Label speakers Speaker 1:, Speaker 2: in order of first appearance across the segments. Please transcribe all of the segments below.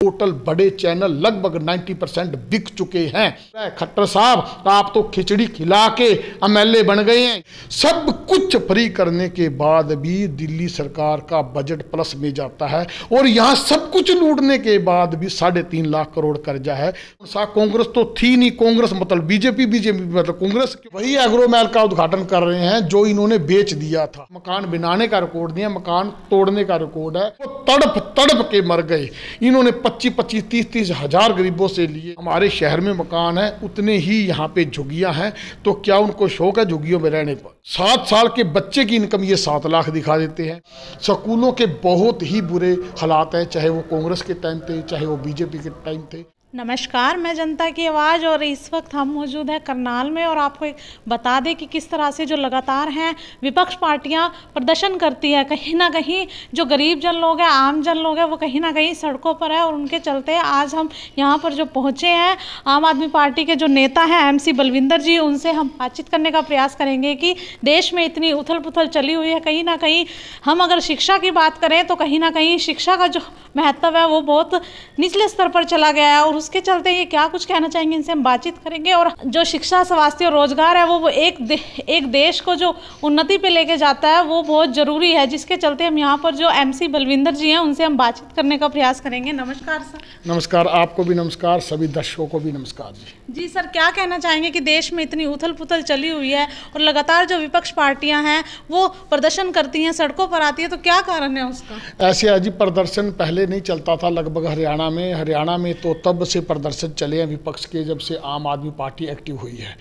Speaker 1: Total बड़े channel लगभग 90% बिक चुके हैं। खट्टर साहब आप तो खिचड़ी खिला के एमएलए बन गए हैं। सब कुछ फ्री करने के बाद भी दिल्ली सरकार का बजट प्लस में जाता है और यहाँ सब कुछ लूटने के बाद भी 3.5 लाख करोड़ कर्जा है। कांग्रेस तो थी नहीं, कांग्रेस मतलब बीजेपी मतलब कांग्रेस। वही एग्रोमैल का उद्घाटन कर रहे हैं जो इन्होंने बेच दिया था। मकान बनाने का रिकॉर्ड नहीं है, मकान तोड़ने का रिकॉर्ड है। वो तड़प तड़प के मर गए। इन्होंने 25-25, 30-30 हजार गरीबों से लिए। हमारे शहर में मकान है, उतने ही यहाँ पे झुग्गियां हैं, तो क्या उनको शौक है झुग्गियों में रहने पर? 7 साल के बच्चे की इनकम ये 7 लाख दिखा देते हैं। स्कूलों के बहुत ही बुरे हालात हैं, चाहे वो कांग्रेस के टाइम थे चाहे वो बीजेपी के टाइम थे।
Speaker 2: नमस्कार, मैं जनता की आवाज़ और इस वक्त हम मौजूद हैं करनाल में और आपको एक बता दें कि किस तरह से जो लगातार हैं विपक्ष पार्टियां प्रदर्शन करती है। कहीं ना कहीं जो गरीब जन लोग हैं, आम जन लोग हैं, वो कहीं ना कहीं सड़कों पर है और उनके चलते आज हम यहाँ पर जो पहुँचे हैं, आम आदमी पार्टी के जो नेता हैं MC बलविंदर जी, उनसे हम बातचीत करने का प्रयास करेंगे कि देश में इतनी उथल पुथल चली हुई है। कहीं ना कहीं हम अगर शिक्षा की बात करें तो कहीं ना कहीं शिक्षा का जो महत्व है वो बहुत निचले स्तर पर चला गया है और उसके चलते ये क्या कुछ कहना चाहेंगे, इनसे हम बातचीत करेंगे। और जो शिक्षा, स्वास्थ्य और रोजगार है वो एक देश को जो उन्नति पे लेके जाता है वो बहुत जरूरी है, जिसके चलते हम यहाँ पर जो MC बलविंदर जी हैं उनसे हम बातचीत करने का प्रयास करेंगे। नमस्कार सर।
Speaker 1: नमस्कार, आपको भी नमस्कार, सभी दर्शकों को भी नमस्कार
Speaker 2: जी सर, क्या कहना चाहेंगे कि देश में इतनी उथल पुथल चली हुई है और लगातार जो विपक्ष पार्टियां हैं वो प्रदर्शन करती हैं, सड़कों पर आती है, तो क्या कारण है उसका?
Speaker 1: ऐसे है जी, प्रदर्शन पहले नहीं चलता था लगभग हरियाणा में तो तब से प्रदर्शन चले हैं विपक्ष के, जब से आम आदमी पार्टी एक्टिव हुई है।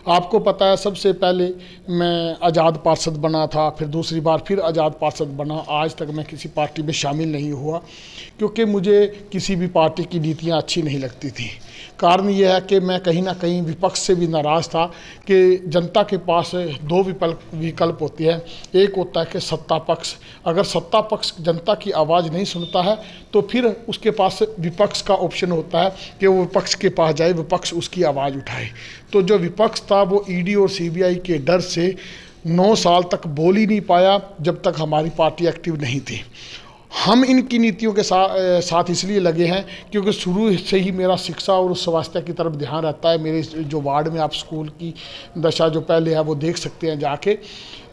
Speaker 1: आपको पता है सबसे पहले मैं आज़ाद पार्षद बना था, फिर दूसरी बार फिर आज़ाद पार्षद बना। आज तक मैं किसी पार्टी में शामिल नहीं हुआ क्योंकि मुझे किसी भी पार्टी की नीतियाँ अच्छी नहीं लगती थी। कारण यह है कि मैं कहीं ना कहीं विपक्ष से भी नाराज़ था कि जनता के पास 2 विकल्प होते हैं। एक होता है कि सत्ता पक्ष, अगर सत्ता पक्ष जनता की आवाज़ नहीं सुनता है तो फिर उसके पास विपक्ष का ऑप्शन होता है कि वो विपक्ष के पास जाए, विपक्ष उसकी आवाज़ उठाए। तो जो विपक्ष था वो ED और CBI के डर से 9 साल तक बोल ही नहीं पाया जब तक हमारी पार्टी एक्टिव नहीं थी। हम इनकी नीतियों के साथ इसलिए लगे हैं क्योंकि शुरू से ही मेरा शिक्षा और स्वास्थ्य की तरफ ध्यान रहता है। मेरे जो वार्ड में आप स्कूल की दशा जो पहले है वो देख सकते हैं जाके।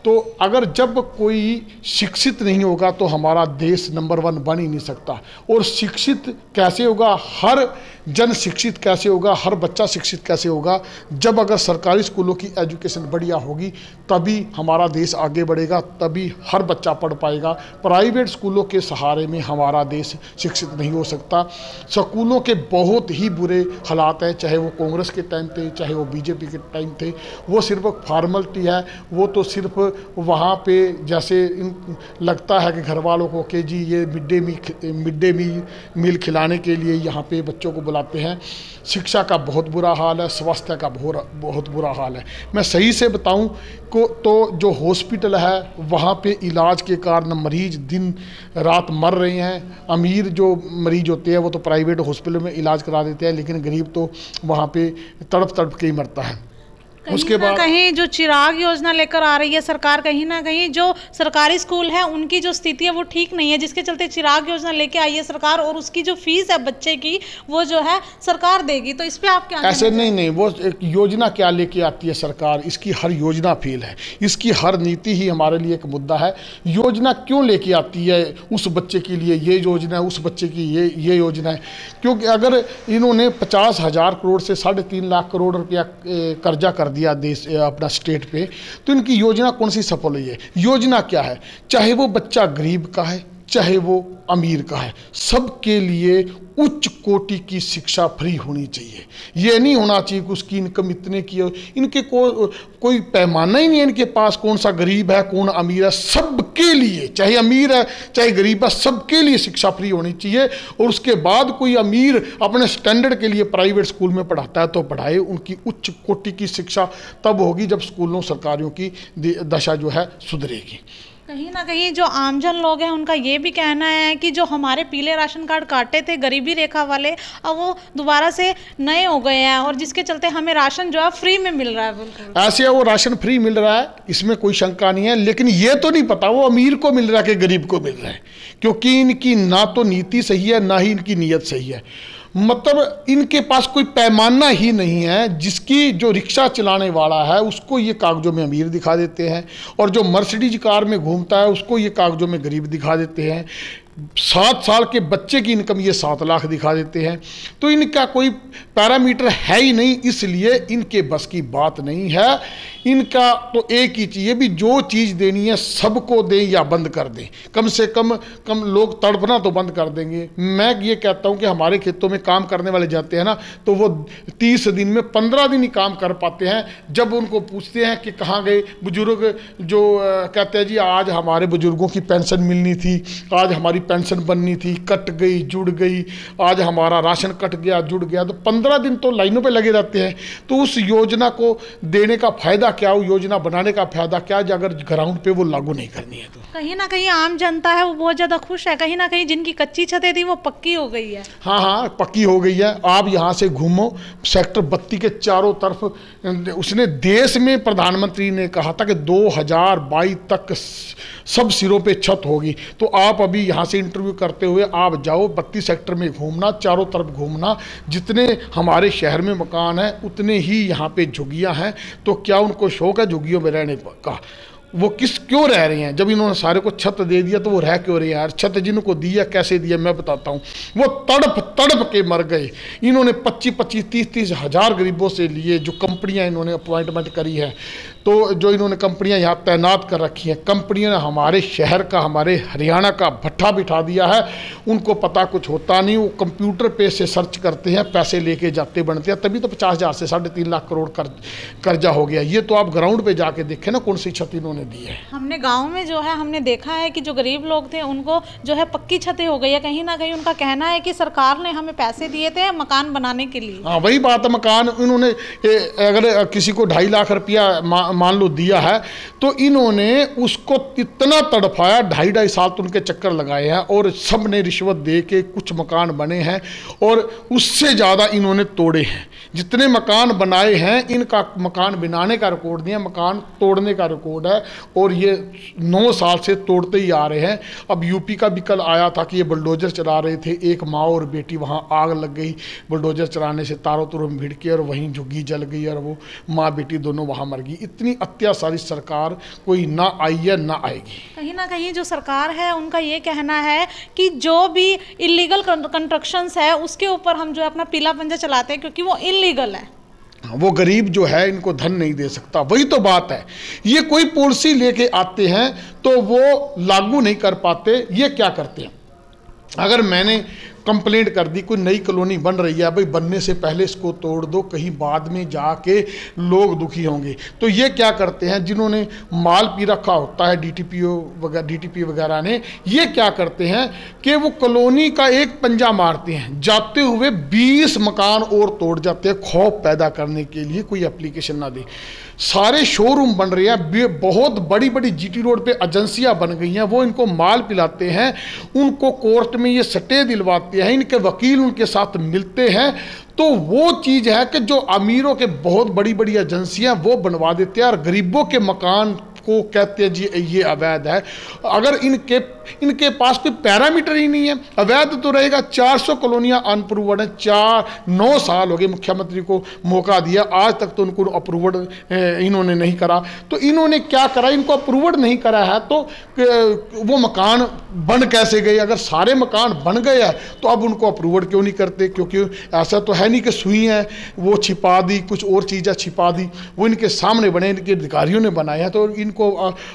Speaker 1: तो अगर जब कोई शिक्षित नहीं होगा तो हमारा देश नंबर 1 बन ही नहीं सकता। और शिक्षित कैसे होगा, हर जन शिक्षित कैसे होगा, हर बच्चा शिक्षित कैसे होगा, जब अगर सरकारी स्कूलों की एजुकेशन बढ़िया होगी तभी हमारा देश आगे बढ़ेगा, तभी हर बच्चा पढ़ पाएगा। प्राइवेट स्कूलों के सहारे में हमारा देश शिक्षित नहीं हो सकता। स्कूलों के बहुत ही बुरे हालात हैं, चाहे वो कांग्रेस के टाइम थे चाहे वो बीजेपी के टाइम थे। वो सिर्फ फॉर्मेलिटी है, वो तो सिर्फ वहाँ पे जैसे लगता है कि घर वालों को कि जी ये मिड डे मील खिलाने के लिए यहाँ पे बच्चों को बुलाते हैं। शिक्षा का बहुत बुरा हाल है, स्वास्थ्य का बहुत बुरा हाल है। मैं सही से बताऊं को तो जो हॉस्पिटल है वहाँ पे इलाज के कारण मरीज दिन रात मर रहे हैं। अमीर जो मरीज होते हैं वो तो प्राइवेट हॉस्पिटल में इलाज करा देते हैं, लेकिन गरीब तो वहाँ पे तड़प तड़प के ही मरता है।
Speaker 2: उसके बाद कहीं जो चिराग योजना लेकर आ रही है सरकार, कहीं ना कहीं जो सरकारी स्कूल है उनकी जो स्थिति है वो ठीक नहीं है, जिसके चलते चिराग योजना लेके आई है सरकार और उसकी जो फीस है बच्चे की वो जो है सरकार देगी। तो इस पे आप क्या?
Speaker 1: ऐसे नहीं, वो एक योजना क्या लेके आती है सरकार, इसकी हर योजना फेल है, इसकी हर नीति ही हमारे लिए एक मुद्दा है। योजना क्यों लेके आती है, उस बच्चे के लिए ये योजना है, उस बच्चे की ये योजना है? क्योंकि अगर इन्होंने 50,000 करोड़ से 3.5 लाख करोड़ रुपया कर्जा कर दिया देश अपना स्टेट पे, तो इनकी योजना कौन सी सफल हुई है? योजना क्या है? चाहे वो बच्चा गरीब का है चाहे वो अमीर का है, सबके लिए उच्च कोटि की शिक्षा फ्री होनी चाहिए। ये नहीं होना चाहिए कि उसकी इनकम इतने की हो, इनके कोई पैमाना ही नहीं है इनके पास, कौन सा गरीब है कौन अमीर है। सबके लिए, चाहे अमीर है चाहे गरीब है, सबके लिए शिक्षा फ्री होनी चाहिए। और उसके बाद कोई अमीर अपने स्टैंडर्ड के लिए प्राइवेट स्कूल में पढ़ाता है तो पढ़ाए, उनकी उच्च कोटि की शिक्षा तब होगी जब स्कूलों सरकारियों की दशा जो है सुधरेगी।
Speaker 2: कहीं ना कहीं जो आमजन लोग हैं उनका ये भी कहना है कि जो हमारे पीले राशन कार्ड काटे थे गरीबी रेखा वाले, अब वो दोबारा से नए हो गए हैं और जिसके चलते हमें राशन जो है फ्री में मिल रहा है। बिल्कुल
Speaker 1: ऐसे वो राशन फ्री मिल रहा है, इसमें कोई शंका नहीं है, लेकिन ये तो नहीं पता वो अमीर को मिल रहा है कि गरीब को मिल रहा है, क्योंकि इनकी ना तो नीति सही है ना ही इनकी नीयत सही है। मतलब इनके पास कोई पैमाना ही नहीं है। जिसकी जो रिक्शा चलाने वाला है उसको ये कागजों में अमीर दिखा देते हैं, और जो मर्सिडीज कार में घूमता है उसको ये कागजों में गरीब दिखा देते हैं। 7 साल के बच्चे की इनकम ये 7 लाख दिखा देते हैं। तो इनका कोई पैरामीटर है ही नहीं, इसलिए इनके बस की बात नहीं है। इनका तो एक ही चीज़ है भी जो चीज़ देनी है सबको दें या बंद कर दें, कम से कम लोग तड़पना तो बंद कर देंगे। मैं ये कहता हूँ कि हमारे खेतों में काम करने वाले जाते हैं ना, तो वो 30 दिन में 15 दिन ही काम कर पाते हैं। जब उनको पूछते हैं कि कहाँ गए बुजुर्ग, जो कहते हैं जी आज हमारे बुजुर्गों की पेंशन मिलनी थी, आज हमारी पेंशन बननी थी, कट गई जुड़ गई, आज हमारा राशन कट गया जुड़ गया, तो 15 दिन तो लाइनों पे लगे रहते हैं। तो उस योजना को देने का फायदा क्या, वो योजना बनाने का फायदा क्या, अगर ग्राउंड पे वो लागू नहीं करनी है। तो
Speaker 2: कहीं ना कहीं आम जनता है वो बहुत ज़्यादा खुश है, कहीं ना कहीं जिनकी कच्ची छतें थी वो पक्की हो गई है।
Speaker 1: हाँ, पक्की हो गई है। आप यहाँ से घूमो, सेक्टर 32 के चारों तरफ, उसने देश में प्रधानमंत्री ने कहा था कि 2022 तक सब सिरों पे छत होगी। तो आप अभी यहाँ से इंटरव्यू करते हुए आप जाओ 32 सेक्टर में घूमना, चारों तरफ घूमना, जितने हमारे शहर में मकान हैं उतने ही यहाँ पे झुग्गियाँ हैं। तो क्या उनको शौक है झुग्गियों में रहने का? वो क्यों रह रहे हैं? जब इन्होंने सारे को छत दे दिया तो वो रह क्यों रहे हैं यार? छत जिनको दिया कैसे दिया मैं बताता हूँ। वो तड़प तड़प के मर गए। इन्होंने 25-25, 30-30 हज़ार गरीबों से लिए, जो कंपनियाँ इन्होंने अपॉइंटमेंट करी है, तो जो इन्होंने कंपनियां यहाँ तैनात कर रखी हैं, कंपनियों ने हमारे शहर का, हमारे हरियाणा का भट्ठा बिठा दिया है। उनको पता कुछ होता नहीं, वो कंप्यूटर पे से सर्च करते हैं, पैसे लेके जाते बनते हैं, तभी तो 50,000 से 3.5 लाख करोड़ कर्जा हो गया। ये तो आप ग्राउंड पे जाके देखें ना कौन सी छत इन्होंने दी है।
Speaker 2: हमने गाँव में जो है हमने देखा है कि जो गरीब लोग थे उनको जो है पक्की छतें हो गई है। कहीं ना कहीं उनका कहना है कि सरकार ने हमें पैसे दिए थे मकान बनाने के लिए।
Speaker 1: हाँ, वही बात है। मकान इन्होंने अगर किसी को 2.5 लाख रुपया मान लो दिया है, तो इन्होंने उसको इतना तड़फाया, 2.5 साल तो उनके चक्कर लगाए हैं, और सब ने रिश्वत दे के कुछ मकान बने हैं, और उससे ज़्यादा इन्होंने तोड़े हैं। जितने मकान बनाए हैं, इनका मकान बनाने का रिकॉर्ड नहीं है, मकान तोड़ने का रिकॉर्ड है, और ये 9 साल से तोड़ते ही आ रहे हैं। अब यूपी का भी कल आया था कि ये बुलडोजर चला रहे थे, एक माँ और बेटी, वहाँ आग लग गई बुलडोजर चलाने से, तारों तुरों में भिड़ के, और वहीं झुग्गी जल गई, और वो माँ बेटी दोनों वहाँ मर गई। इतनी अत्याचारी सरकार कोई ना आई है ना आएगी। कहीं
Speaker 2: ना कहीं जो सरकार है उनका ये कहना है कि जो भी इलीगल कंस्ट्रक्शंस है उसके ऊपर हम जो है अपना पीला पंजा चलाते हैं, क्योंकि वो इलीगल है।
Speaker 1: वो गरीब जो है इनको धन नहीं दे सकता। वही तो बात है, ये कोई पॉलिसी लेके आते हैं तो वो लागू नहीं कर पाते। ये क्या करते हैं, अगर मैंने कंप्लेंट कर दी कोई नई कॉलोनी बन रही है, भाई बनने से पहले इसको तोड़ दो, कहीं बाद में जाके लोग दुखी होंगे, तो ये क्या करते हैं, जिन्होंने माल पी रखा होता है डीटीपी वगैरह ने, ये क्या करते हैं कि वो कॉलोनी का एक पंजा मारते हैं, जाते हुए 20 मकान और तोड़ जाते हैं, खौफ पैदा करने के लिए कोई एप्लीकेशन ना दे। सारे शोरूम बन रहे हैं, बहुत बड़ी बड़ी जीटी रोड पे एजेंसियां बन गई हैं, वो इनको माल पिलाते हैं, उनको कोर्ट में ये सटे दिलवाते हैं, इनके वकील उनके साथ मिलते हैं। तो वो चीज़ है कि जो अमीरों के बहुत बड़ी बड़ी एजेंसियां वो बनवा देते हैं, और गरीबों के मकान को कहते हैं जी ये अवैध है। अगर इनके पास कोई पैरामीटर ही नहीं है, अवैध तो रहेगा। 400 कॉलोनियाँ अनप्रूव्ड हैं, 9 साल हो गए मुख्यमंत्री को मौका दिया, आज तक तो उनको अप्रूव्ड इन्होंने नहीं करा। तो इन्होंने क्या करा, इनको अप्रूव्ड नहीं करा है, तो वो मकान बन कैसे गए? अगर सारे मकान बन गए हैं तो अब उनको अप्रूव्ड क्यों नहीं करते? क्योंकि ऐसा तो है नहीं कि सुई है वो छिपा दी, कुछ और चीज़ें छिपा दी, वो इनके सामने बने, इनके अधिकारियों ने बनाए हैं, तो इनको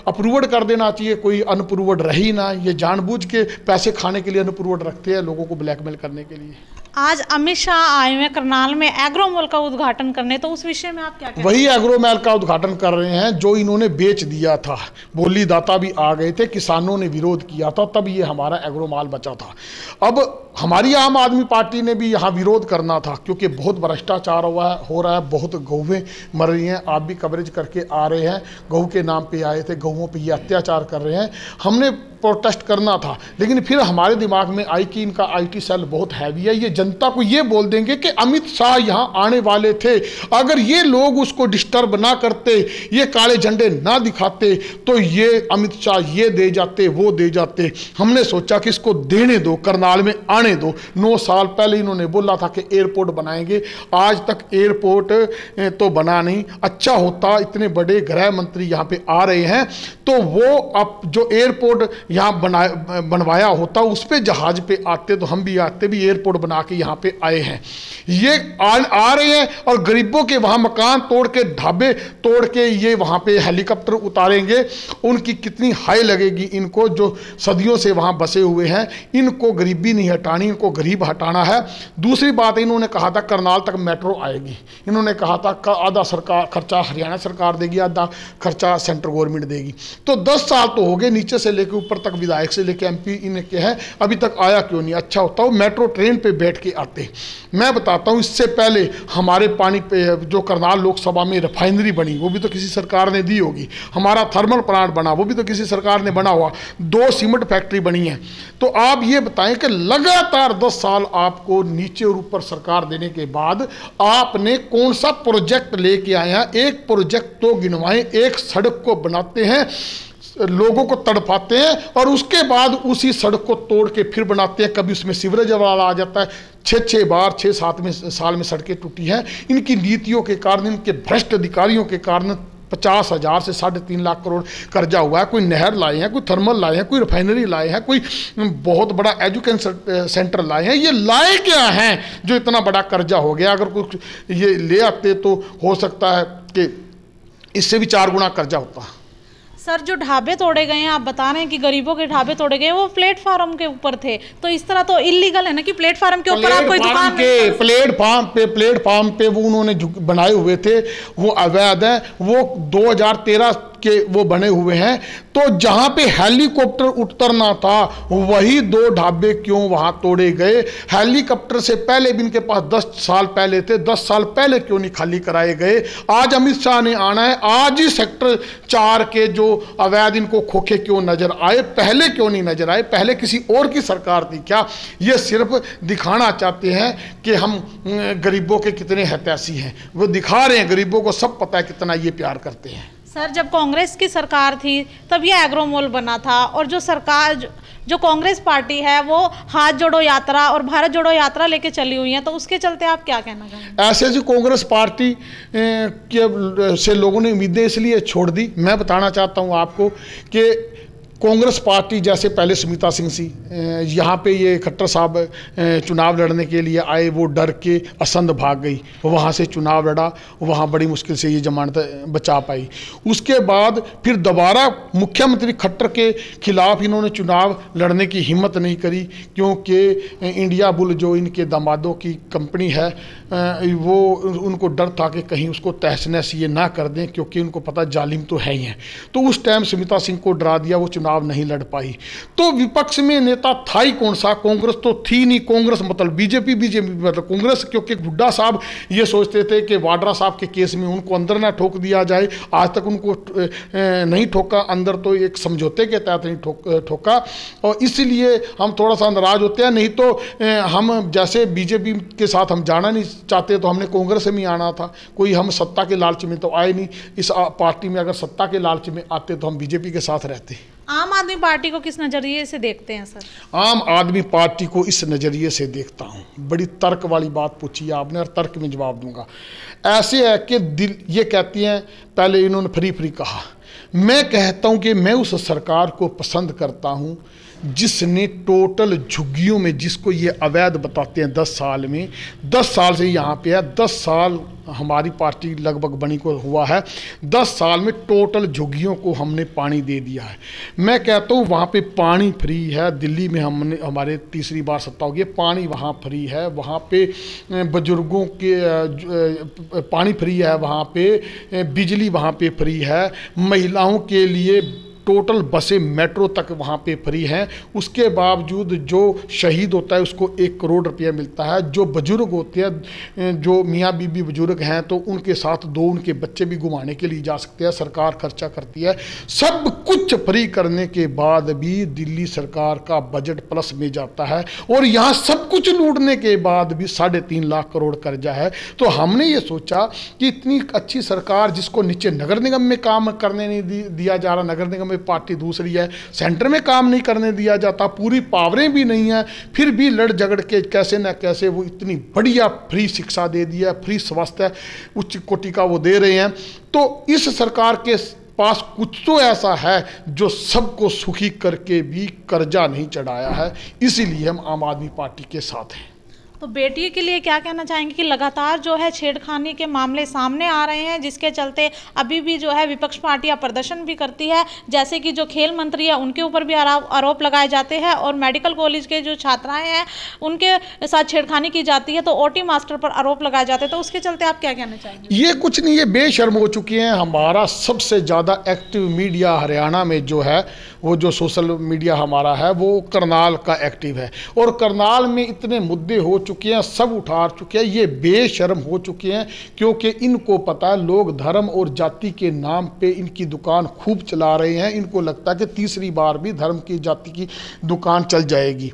Speaker 1: अप्रूव्ड कर देना चाहिए। कोई अनप्रूव्ड रही ना, ये जानबूझ के पैसे खाने के लिए अनप्रूव्ड रखते हैं, लोगों को ब्लैकमेल करने के लिए।
Speaker 2: आज अमित शाह आए हुए करनाल में एग्रो मॉल का उद्घाटन करने, तो उस विषय में आप क्या कहते हैं?
Speaker 1: वही एग्रो मॉल का उद्घाटन कर रहे हैं जो इन्होंने बेच दिया था। बोली दाता भी आ गए थे, किसानों ने विरोध किया था, तब ये हमारा एग्रो मॉल बचा था। अब हमारी आम आदमी पार्टी ने भी यहाँ विरोध करना था, क्योंकि बहुत भ्रष्टाचार हो रहा है, बहुत गौवें मर रही हैं। आप भी कवरेज करके आ रहे हैं, गऊ के नाम पे आए थे, गऊओं पे ये अत्याचार कर रहे हैं। हमने प्रोटेस्ट करना था, लेकिन फिर हमारे दिमाग में आई कि इनका आईटी सेल बहुत हैवी है, ये जनता को ये बोल देंगे कि अमित शाह यहाँ आने वाले थे, अगर ये लोग उसको डिस्टर्ब ना करते, ये काले झंडे ना दिखाते, तो ये अमित शाह ये दे जाते, वो दे जाते। हमने सोचा कि इसको देने दो, करनाल में आने दो। 9 साल पहले इन्होंने बोला था कि एयरपोर्ट बनाएंगे, आज तक एयरपोर्ट तो बना नहीं। अच्छा होता, इतने बड़े गृह मंत्री यहाँ पे आ रहे हैं, तो वो अब जो एयरपोर्ट यहाँ बनवाया होता, उस पे जहाज पे आते, तो हम भी आते, भी एयरपोर्ट बना के यहाँ पे आए हैं। ये आ रहे हैं और गरीबों के वहाँ मकान तोड़ के, ढाबे तोड़ के ये वहाँ पे हेलीकॉप्टर उतारेंगे। उनकी कितनी हाई लगेगी इनको, जो सदियों से वहाँ बसे हुए हैं। इनको गरीबी नहीं हटानी, इनको गरीब हटाना है। दूसरी बात, इन्होंने कहा था करनाल तक मेट्रो आएगी। इन्होंने कहा था आधा सरकार खर्चा हरियाणा सरकार देगी, आधा खर्चा सेंट्रल गवर्नमेंट देगी। तो 10 साल तो हो गए, नीचे से लेकर ऊपर तक, विधायक से लेकर एमपी इन्हें क्या है, अभी तक आया क्यों नहीं? अच्छा होता वो मेट्रो ट्रेन पे बैठ के आते। मैं बताता हूँ, इससे पहले हमारे पानी पे जो करनाल लोकसभा में रिफाइनरी बनी, वो भी तो किसी सरकार ने दी होगी। हमारा थर्मल प्लांट बना, वो भी तो किसी सरकार ने बना हुआ। 2 सीमेंट फैक्ट्री बनी है। तो आप ये बताएं कि लगातार 10 साल आपको नीचे और ऊपर सरकार देने के बाद आपने कौन सा प्रोजेक्ट लेके आए हैं? एक प्रोजेक्ट तो गिनवाएं। एक सड़क को बनाते हैं, लोगों को तड़पाते हैं, और उसके बाद उसी सड़क को तोड़ के फिर बनाते हैं। कभी उसमें सीवरेज वाला आ जाता है। 6 बार 6-7 साल में सड़कें टूटी हैं। इनकी नीतियों के कारण, इनके भ्रष्ट अधिकारियों के कारण 50,000 से 3.5 लाख करोड़ कर्जा हुआ है। कोई नहर लाए हैं, कोई थर्मल लाए हैं, कोई रिफाइनरी लाए हैं, कोई बहुत बड़ा एजुकेशन सेंटर लाए हैं। ये लाए क्या हैं जो इतना बड़ा कर्जा हो गया? अगर कुछ ये ले आते तो हो सकता है कि इससे भी 4 गुना कर्जा होता।
Speaker 2: सर, जो ढाबे तोड़े गए हैं, आप बता रहे हैं कि गरीबों के ढाबे तोड़े गए, वो प्लेटफार्म के ऊपर थे, तो इस तरह तो इलीगल है ना कि प्लेटफार्म के ऊपर आप कोई दुकान
Speaker 1: प्लेटफार्म पे वो उन्होंने बनाए हुए थे, वो अवैध है। वो 2013 के वो बने हुए हैं। तो जहां पे हेलीकॉप्टर उतरना था, वही 2 ढाबे क्यों वहां तोड़े गए? हेलीकॉप्टर से पहले भी इनके पास 10 साल पहले थे, 10 साल पहले क्यों नहीं खाली कराए गए? आज अमित शाह ने आना है, आज ही सेक्टर 4 के जो अवैध इनको खोखे क्यों नजर आए? पहले क्यों नहीं नजर आए? पहले किसी और की सरकार थी क्या? ये सिर्फ दिखाना चाहते हैं कि हम गरीबों के कितने हितैषी हैं। वो दिखा रहे हैं, गरीबों को सब पता है कितना ये प्यार करते हैं।
Speaker 2: सर, जब कांग्रेस की सरकार थी तब ये एग्रो मॉल बना था, और जो कांग्रेस पार्टी है वो हाथ जोड़ो यात्रा और भारत जोड़ो यात्रा लेके चली हुई है, तो उसके चलते आप क्या कहना चाहेंगे?
Speaker 1: ऐसे जो कांग्रेस पार्टी से लोगों ने उम्मीदें इसलिए छोड़ दी। मैं बताना चाहता हूं आपको कि कांग्रेस पार्टी, जैसे पहले सुमित्रा सिंह सी यहाँ पे ये खट्टर साहब चुनाव लड़ने के लिए आए, वो डर के असंध भाग गई, वहाँ से चुनाव लड़ा, वहाँ बड़ी मुश्किल से ये जमानत बचा पाई। उसके बाद फिर दोबारा मुख्यमंत्री खट्टर के खिलाफ इन्होंने चुनाव लड़ने की हिम्मत नहीं करी, क्योंकि इंडिया बुल जो इनके दामादों की कंपनी है, वो उनको डर था कि कहीं उसको तहस नहस ये ना कर दें, क्योंकि उनको पता जालिम तो है ही हैं। तो उस टाइम सुमित्रा सिंह को डरा दिया, वो चुनाव नहीं लड़ पाई। तो विपक्ष में नेता था ही कौन सा? कांग्रेस तो थी नहीं। कांग्रेस मतलब बीजेपी मतलब कांग्रेस, क्योंकि हुड्डा साहब ये सोचते थे कि वाड्रा साहब के केस में उनको अंदर ना ठोक दिया जाए। आज तक उनको नहीं ठोका अंदर, तो एक समझौते के तहत नहीं ठोका, और इसलिए हम थोड़ा सा नाराज होते हैं। नहीं तो हम जैसे बीजेपी के साथ हम जाना नहीं चाहते, तो हमने कांग्रेस में ही आना था। कोई हम सत्ता के लालच में तो आए नहीं। इस पार्टी में अगर सत्ता के लालच में आते तो हम बीजेपी के साथ रहते।
Speaker 2: आम आदमी पार्टी को किस नज़रिए से देखते हैं सर?
Speaker 1: आम आदमी पार्टी को इस नज़रिए से देखता हूँ। बड़ी तर्क वाली बात पूछी आपने, और तर्क में जवाब दूंगा। ऐसे है कि दिल ये कहती हैं, पहले इन्होंने फ्री कहा, मैं कहता हूँ कि मैं उस सरकार को पसंद करता हूँ जिसने टोटल झुग्गियों में, जिसको ये अवैध बताते हैं 10 साल में, 10 साल से यहाँ पे है, 10 साल हमारी पार्टी लगभग बनी को हुआ है, 10 साल में टोटल झुग्गियों को हमने पानी दे दिया है। मैं कहता हूँ वहाँ पे पानी फ्री है। दिल्ली में हमारे तीसरी बार सत्ता होगी, पानी वहाँ फ्री है, वहाँ पे बुजुर्गों के पानी फ्री है, वहाँ पे बिजली वहाँ पे फ्री है, महिलाओं के लिए टोटल बसें मेट्रो तक वहाँ पे फ्री हैं। उसके बावजूद जो शहीद होता है उसको 1 करोड़ रुपया मिलता है। जो बुजुर्ग होते हैं, जो मियाँ बीबी बुजुर्ग हैं, तो उनके साथ 2 उनके बच्चे भी घुमाने के लिए जा सकते हैं, सरकार खर्चा करती है। सब कुछ फ्री करने के बाद भी दिल्ली सरकार का बजट प्लस में जाता है, और यहाँ सब कुछ लूटने के बाद भी 3.5 लाख करोड़ कर्जा है। तो हमने ये सोचा कि इतनी अच्छी सरकार, जिसको नीचे नगर निगम में काम करने नहीं दिया जा रहा, नगर निगम पार्टी दूसरी है, सेंटर में काम नहीं करने दिया जाता, पूरी पावरें भी नहीं है, फिर भी लड़ झगड़ के कैसे न कैसे वो इतनी बढ़िया फ्री शिक्षा दे दिया, फ्री स्वास्थ्य उच्च कोटि का वो दे रहे हैं। तो इस सरकार के पास कुछ तो ऐसा है जो सबको सुखी करके भी कर्जा नहीं चढ़ाया है, इसीलिए हम आम आदमी पार्टी के साथ हैं।
Speaker 2: तो बेटियों के लिए क्या कहना चाहेंगे कि लगातार जो है छेड़खानी के मामले सामने आ रहे हैं, जिसके चलते अभी भी जो है विपक्ष पार्टियां प्रदर्शन भी करती है, जैसे कि जो खेल मंत्री है उनके ऊपर भी आरोप लगाए जाते हैं, और मेडिकल कॉलेज के जो छात्राएं हैं उनके साथ छेड़खानी की जाती है, तो ओटी मास्टर पर आरोप लगाए जाते हैं। तो उसके चलते आप क्या कहना चाहेंगे?
Speaker 1: ये कुछ नहीं, ये बेशर्म हो चुके हैं। हमारा सबसे ज़्यादा एक्टिव मीडिया हरियाणा में जो है, वो जो सोशल मीडिया हमारा है, वो करनाल का एक्टिव है, और करनाल में इतने मुद्दे हो चुके हैं, सब उठा चुके हैं, ये बेशर्म हो चुके हैं, क्योंकि इनको पता है लोग धर्म और जाति के नाम पे इनकी दुकान खूब चला रहे हैं। इनको लगता है कि तीसरी बार भी धर्म की जाति की दुकान चल जाएगी।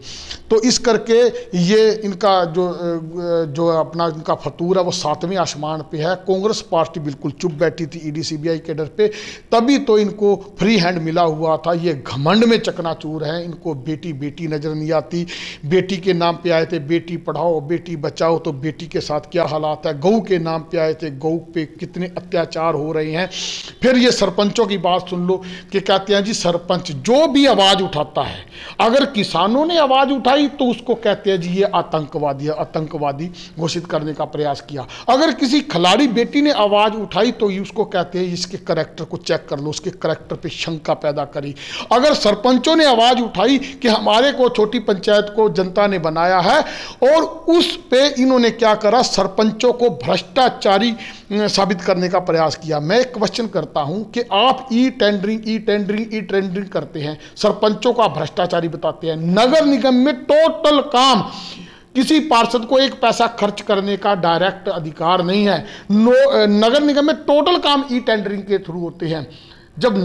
Speaker 1: तो इस करके ये इनका जो अपना इनका फतूर है वो 7वें आसमान पे है। कांग्रेस पार्टी बिल्कुल चुप बैठी थी ईडी सीबीआई के डर पे, तभी तो इनको फ्री हैंड मिला हुआ था। ये घमंड में चकनाचूर है, इनको बेटी बेटी नजर नहीं आती। बेटी के नाम पे आए थे बेटी पढ़ाओ बेटी बचाओ, तो बेटी के साथ क्या हालात है। गऊ के नाम पे आए थे, गऊ पे कितने अत्याचार हो रहे हैं। फिर ये सरपंचों की बात सुन लो कि कहते हैं जी सरपंच जो भी आवाज उठाता है, अगर किसानों ने आवाज उठाई तो उसको कहते हैं जी ये आतंकवादी है, आतंकवादी घोषित करने का प्रयास किया। अगर किसी खिलाड़ी बेटी ने आवाज उठाई तो उसको कहते हैं इसके करैक्टर को चेक कर लो, उसके करैक्टर पे शंका पैदा करी। अगर सरपंचों ने आवाज उठाई कि हमारे को छोटी पंचायत को जनता ने बनाया है, और उस पे इन्होंने क्या करा, सरपंचों को भ्रष्टाचारी साबित करने का प्रयास किया। मैं एक क्वेश्चन करता हूं कि आप ई टेंडरिंग करते हैं, सरपंचों का भ्रष्टाचारी बताते हैं। नगर निगम में टोटल काम, किसी पार्षद को 1 पैसा खर्च करने का डायरेक्ट अधिकार नहीं है। नगर निगम में टोटल काम ई टेंडरिंग के थ्रू होते हैं। जब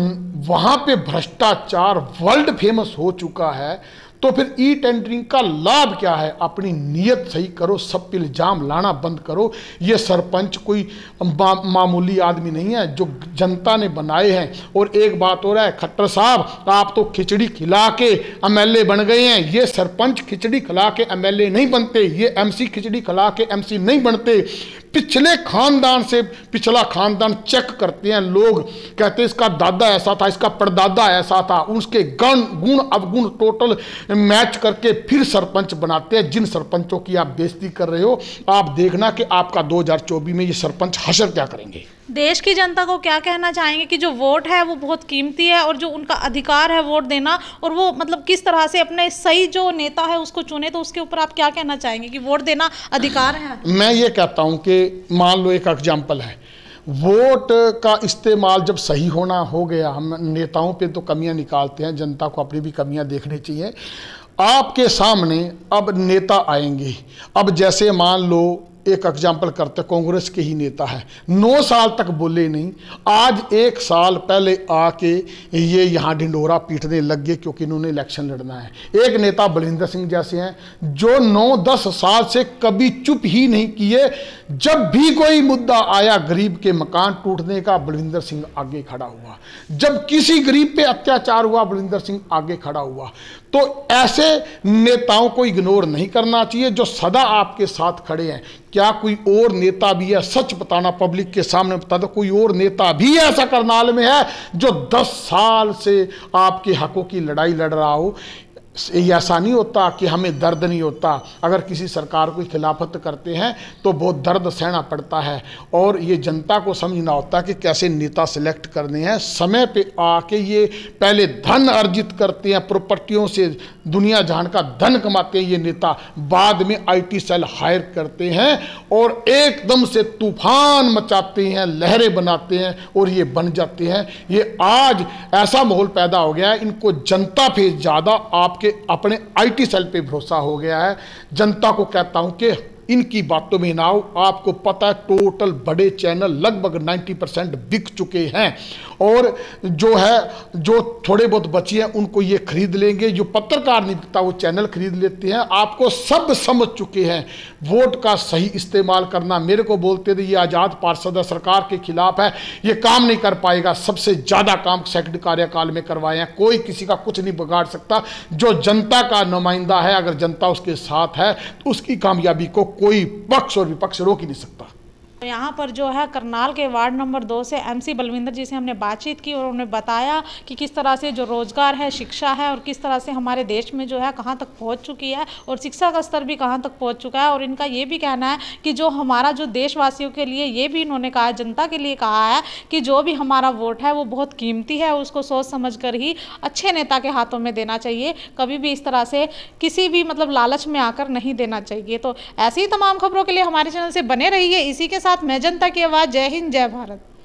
Speaker 1: वहां पे भ्रष्टाचार वर्ल्ड फेमस हो चुका है, तो फिर ई टेंडरिंग का लाभ क्या है? अपनी नीयत सही करो, सब पे इल्जाम लाना बंद करो। ये सरपंच कोई मामूली आदमी नहीं है, जो जनता ने बनाए हैं। और एक बात हो रहा है, खट्टर साहब आप तो खिचड़ी खिला के एमएलए बन गए हैं। ये सरपंच खिचड़ी खिला के एमएलए नहीं बनते, ये एमसी खिचड़ी खिला के एमसी नहीं बनते। पिछले खानदान से पिछला खानदान चेक करते हैं लोग, कहते हैं इसका दादा ऐसा था, इसका परदादा ऐसा था, उसके गुण अवगुण टोटल मैच करके फिर सरपंच बनाते हैं। जिन सरपंचों की आप बेइज्जती कर रहे हो, आप देखना कि आपका 2024 में ये सरपंच हशर क्या करेंगे।
Speaker 2: देश की जनता को क्या कहना चाहेंगे कि जो वोट है वो बहुत कीमती है, और जो उनका अधिकार है वोट देना, और वो मतलब किस तरह से अपने सही जो नेता है उसको चुने, तो उसके ऊपर आप क्या कहना चाहेंगे कि वोट देना अधिकार है?
Speaker 1: मैं ये कहता हूं कि मान लो एक एग्जाम्पल है, वोट का इस्तेमाल जब सही होना हो गया, हम नेताओं पे तो कमियां निकालते हैं, जनता को अपनी भी कमियां देखनी चाहिए। आपके सामने अब नेता आएंगे, अब जैसे मान लो एक एग्जाम्पल करते, कांग्रेस के ही नेता है, 9 साल तक बोले नहीं, आज 1 साल पहले आके ये यहाँ ढिंडोरा पीटने लग गए क्योंकि इन्होंने इलेक्शन लड़ना है। एक नेता बलविंदर सिंह जैसे हैं जो 9-10 साल से कभी चुप ही नहीं किए। जब भी कोई मुद्दा आया गरीब के मकान टूटने का, बलविंदर सिंह आगे खड़ा हुआ। जब किसी गरीब पे अत्याचार हुआ, बलविंदर सिंह आगे खड़ा हुआ। तो ऐसे नेताओं को इग्नोर नहीं करना चाहिए जो सदा आपके साथ खड़े हैं। क्या कोई और नेता भी है, सच बताना, पब्लिक के सामने बता दो, कोई और नेता भी ऐसा करनाल में है जो 10 साल से आपके हकों की लड़ाई लड़ रहा हो? ये ऐसा नहीं होता कि हमें दर्द नहीं होता। अगर किसी सरकार को खिलाफत करते हैं तो बहुत दर्द सहना पड़ता है, और ये जनता को समझना होता है कि कैसे नेता सिलेक्ट करने हैं। समय पे आके ये पहले धन अर्जित करते हैं, प्रॉपर्टियों से दुनिया जहान का धन कमाते हैं ये नेता, बाद में IT सेल हायर करते हैं और एकदम से तूफान मचाते हैं, लहरें बनाते हैं और ये बन जाते हैं। ये आज ऐसा माहौल पैदा हो गया है, इनको जनता पे ज़्यादा आपके अपने IT सेल पे भरोसा हो गया है। जनता को कहता हूं कि इनकी बातों में ना आओ। आपको पता है टोटल बड़े चैनल लगभग 90% बिक चुके हैं, और जो थोड़े बहुत बचे हैं उनको ये खरीद लेंगे। जो पत्रकार नहीं बिकता वो चैनल खरीद लेते हैं। आपको सब समझ चुके हैं। वोट का सही इस्तेमाल करना, मेरे को बोलते थे ये आज़ाद पार्षद सरकार के खिलाफ है, ये काम नहीं कर पाएगा। सबसे ज़्यादा काम सेक्रेटरी कार्यकाल में करवाए हैं, कोई किसी का कुछ नहीं बिगाड़ सकता। जो जनता का नुमाइंदा है, अगर जनता उसके साथ है तो उसकी कामयाबी को कोई पक्ष और विपक्ष रोक ही नहीं सकता।
Speaker 2: यहाँ पर जो है करनाल के वार्ड नंबर 2 से MC बलविंदर जी से हमने बातचीत की और उन्होंने बताया कि किस तरह से जो रोजगार है, शिक्षा है और किस तरह से हमारे देश में जो है कहाँ तक पहुँच चुकी है और शिक्षा का स्तर भी कहाँ तक पहुँच चुका है। और इनका ये भी कहना है कि जो हमारा जो देशवासियों के लिए, ये भी इन्होंने कहा, जनता के लिए कहा है कि जो भी हमारा वोट है वो बहुत कीमती है, उसको सोच समझ कर ही अच्छे नेता के हाथों में देना चाहिए। कभी भी इस तरह से किसी भी लालच में आकर नहीं देना चाहिए। तो ऐसी ही तमाम खबरों के लिए हमारे चैनल से बने रहिए। इसी के साथ मैं जनता की आवाज़। जय हिंद, जय भारत।